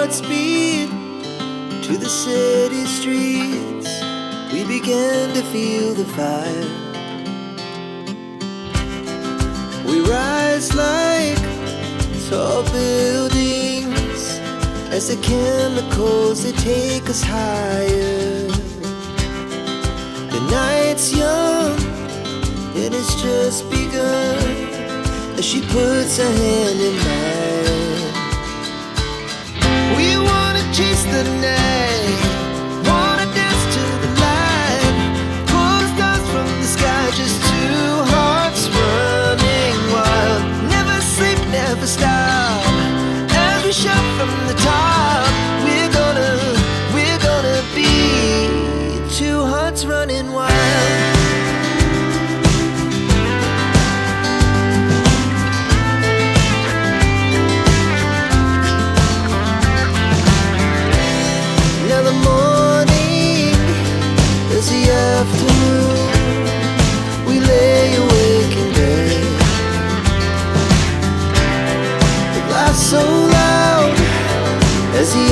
heart speed to the city streets. We began to feel the fire. We rise like tall buildings as the chemicals, they take us higher. The night's young and it's just begun as she puts her hand in mine. We wanna chase the night, wanna dance to the light, pull stars from the sky, just two hearts running wild. Never sleep, never stop, as we shout from the top. We're gonna be two hearts running wild. Now the morning is the afternoon. We lay awake in bed. The laughs so loud as the